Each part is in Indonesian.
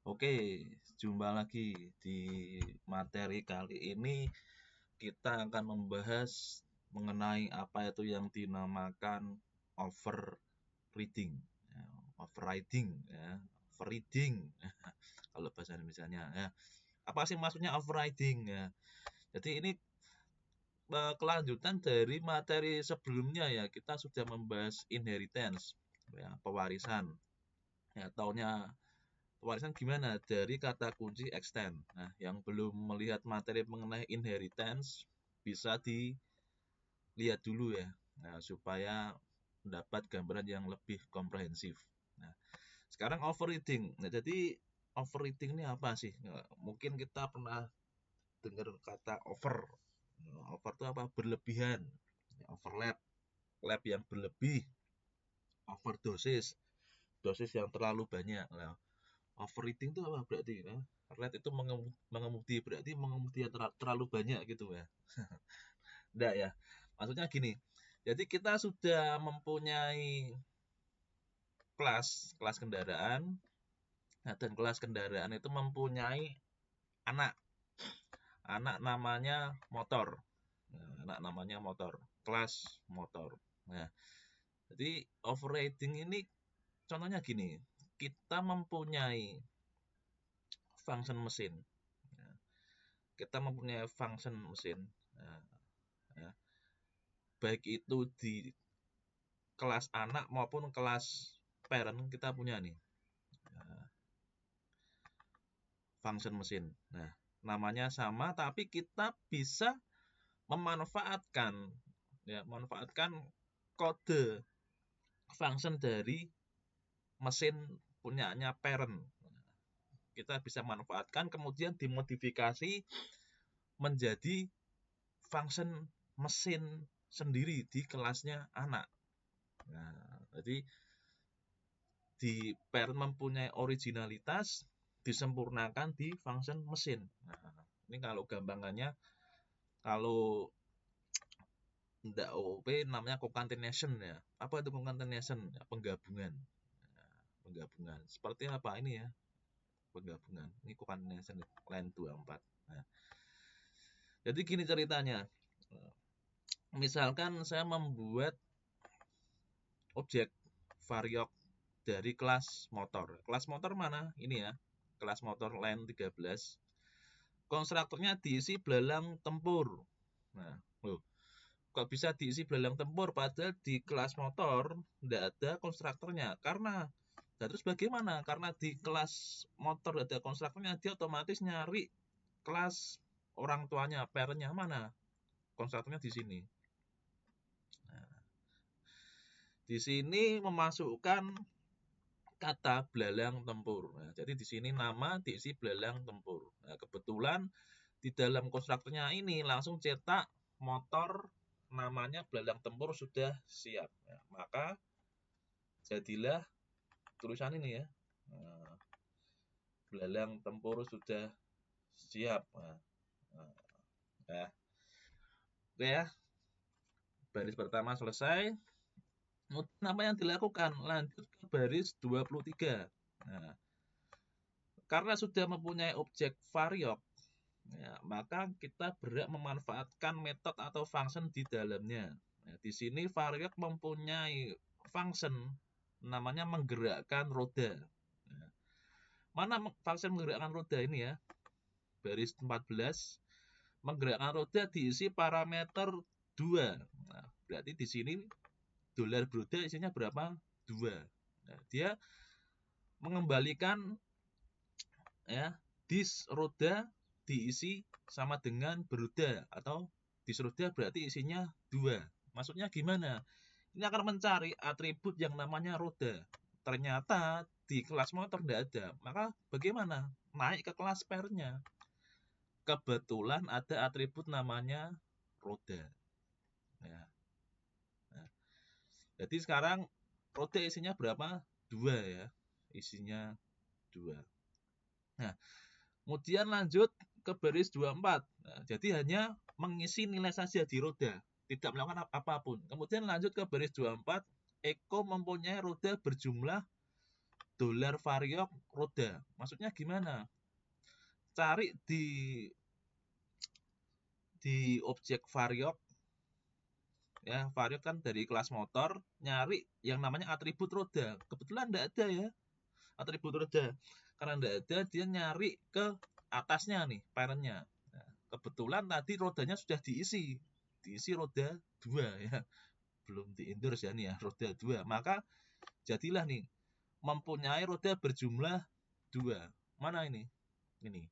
Oke, jumpa lagi di materi kali ini kita akan membahas mengenai apa itu yang dinamakan overreading, ya, overriding, ya, overreading kalau bahasa Indonesianya. Ya. Apa sih maksudnya overriding? Ya. Jadi ini kelanjutan dari materi sebelumnya ya kita sudah membahas inheritance, ya, pewarisan. Ya, taunya pewarisan gimana? Dari kata kunci extend. Nah, yang belum melihat materi mengenai inheritance bisa dilihat dulu ya. Nah, supaya mendapat gambaran yang lebih komprehensif. Nah, sekarang overreading. Nah, jadi overreading ini apa sih? Nah, mungkin kita pernah dengar kata over. Nah, over itu apa? Berlebihan. Ya, overlap. Lab yang berlebih. Overdosis. Dosis yang terlalu banyak. Nah, overeating itu apa berarti ya? Red itu mengemudi berarti mengemudi yang terlalu banyak gitu ya. Enggak ya. Maksudnya gini. Jadi kita sudah mempunyai kelas kendaraan. Nah, dan kelas kendaraan itu mempunyai anak. Anak namanya motor. Nah, anak namanya motor. Kelas motor. Nah, jadi overriding ini contohnya gini. Kita mempunyai function mesin. Nah, kita mempunyai function mesin. Nah, ya, baik itu di kelas anak maupun kelas parent kita punya nih function mesin. Nah, namanya sama tapi kita bisa memanfaatkan ya, memanfaatkan kode function dari mesin punyanya parent. Kita bisa manfaatkan kemudian dimodifikasi menjadi function mesin sendiri di kelasnya anak. Nah, jadi di parent mempunyai originalitas disempurnakan di function mesin. Nah, ini kalau gampangannya, kalau ndak OOP namanya concatenation ya. Apa itu concatenation? Ya, penggabungan. Nah, penggabungan. Seperti apa ini ya? Penggabungan. Ini concatenation line 24. Nah, jadi gini ceritanya. Misalkan saya membuat objek variok dari kelas motor. Kelas motor mana? Ini ya. Kelas motor line 13. Konstruktornya diisi belalang tempur. Nah, kok bisa diisi belalang tempur padahal di kelas motor tidak ada konstruktornya? Karena terus bagaimana? Karena di kelas motor ada konstruktornya, dia otomatis nyari kelas orang tuanya, parentnya mana? Konstruktornya di sini. Nah, di sini memasukkan kata belalang tempur. Nah, jadi di sini nama diisi belalang tempur. Nah, kebetulan di dalam konstruktornya ini langsung cetak motor namanya belalang tempur sudah siap. Nah, maka jadilah tulisan ini ya. Nah, belalang tempur sudah siap. Nah, nah, oke ya. Baris pertama selesai. Kemudian apa yang dilakukan? Lanjut ke baris 23. Nah, karena sudah mempunyai objek variok, ya, maka kita berhak memanfaatkan metode atau function di dalamnya. Nah, di sini variok mempunyai function namanya menggerakkan roda. Nah, mana function menggerakkan roda ini ya? Baris 14. Menggerakkan roda diisi parameter 2. Nah, berarti di sini dolar beroda isinya berapa? 2. Nah, dia mengembalikan ya dis roda diisi sama dengan beroda atau dis roda berarti isinya 2. Maksudnya gimana? Ini akan mencari atribut yang namanya roda. Ternyata di kelas motor tidak ada. Maka bagaimana? Naik ke kelas pairnya. Kebetulan ada atribut namanya roda. Ya. Nah, jadi sekarang roda isinya berapa? 2 ya. Isinya 2. Nah, kemudian lanjut ke baris 24. Nah, jadi hanya mengisi nilai saja di roda, tidak melakukan apapun. Kemudian lanjut ke baris 24, Eko mempunyai roda berjumlah $variok roda. Maksudnya gimana? Cari di objek variok, ya variok kan dari kelas motor, nyari yang namanya atribut roda. Kebetulan enggak ada ya atribut roda. Karena enggak ada, dia nyari ke atasnya nih, parentnya. Nah, kebetulan tadi rodanya sudah diisi roda 2 ya. Belum di-endorse ya nih ya, roda 2. Maka jadilah nih mempunyai roda berjumlah 2. Mana ini? Ini.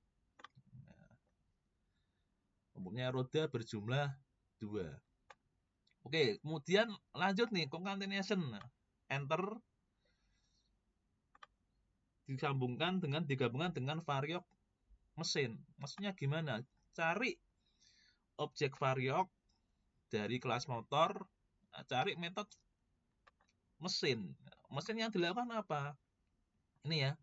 Mempunyai roda berjumlah 2. Oke, kemudian lanjut nih concatenation. Enter, digabungkan dengan variok mesin. Maksudnya gimana? Cari objek variok dari kelas motor, cari metode mesin. Mesin yang dilakukan apa? Ini ya.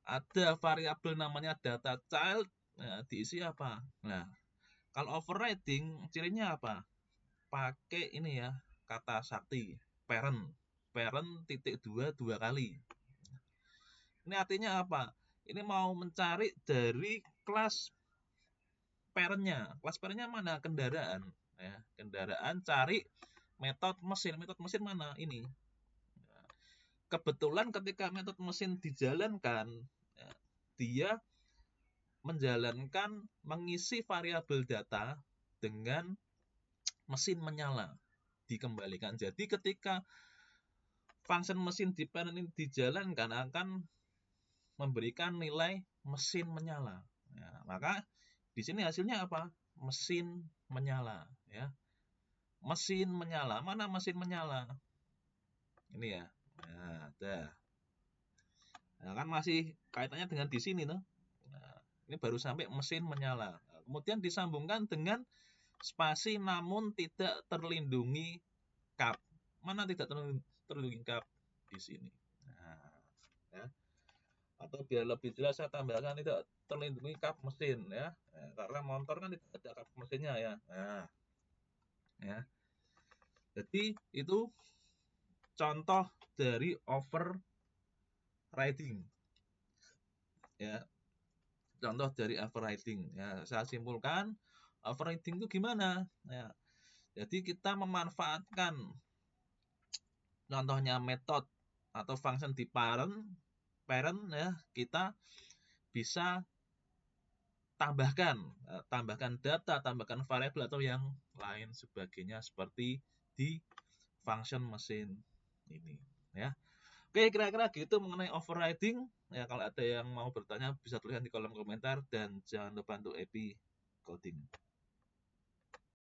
Ada variabel namanya data child, nah, diisi apa? Nah, kalau overriding cirinya apa? Pakai ini ya, kata sakti, parent titik 2 kali. Ini artinya apa? Ini mau mencari dari kelas parentnya. Kelas parentnya mana? Kendaraan. Ya, kendaraan, cari metode mesin. Metode mesin mana? Ini. Kebetulan ketika metode mesin dijalankan, ya, dia menjalankan mengisi variabel data dengan mesin menyala, dikembalikan. Jadi ketika function mesin di parent ini dijalankan akan memberikan nilai mesin menyala. Ya, maka di sini hasilnya apa? Mesin menyala. Ya, mesin menyala. Mana mesin menyala? Ini ya. Nah, dah. Nah, kan masih kaitannya dengan di sini tuh. Nah, ini baru sampai mesin menyala. Nah, kemudian disambungkan dengan spasi namun tidak terlindungi kap. Mana tidak terlindungi kap? Di sini. Nah, ya. Atau biar lebih jelas saya tambahkan tidak terlindungi kap mesin ya. Nah, karena motor kan tidak ada kap mesinnya ya. Nah, ya. Jadi itu contoh dari overriding. Ya. Contoh dari overriding. Ya, saya simpulkan overriding itu gimana? Ya. Jadi kita memanfaatkan contohnya metode atau function di parent ya, kita bisa tambahkan data, tambahkan variabel atau yang lain sebagainya seperti di function mesin ini ya. Oke, kira-kira gitu mengenai overriding. Ya, kalau ada yang mau bertanya bisa tuliskan di kolom komentar dan jangan lupa untuk happy coding.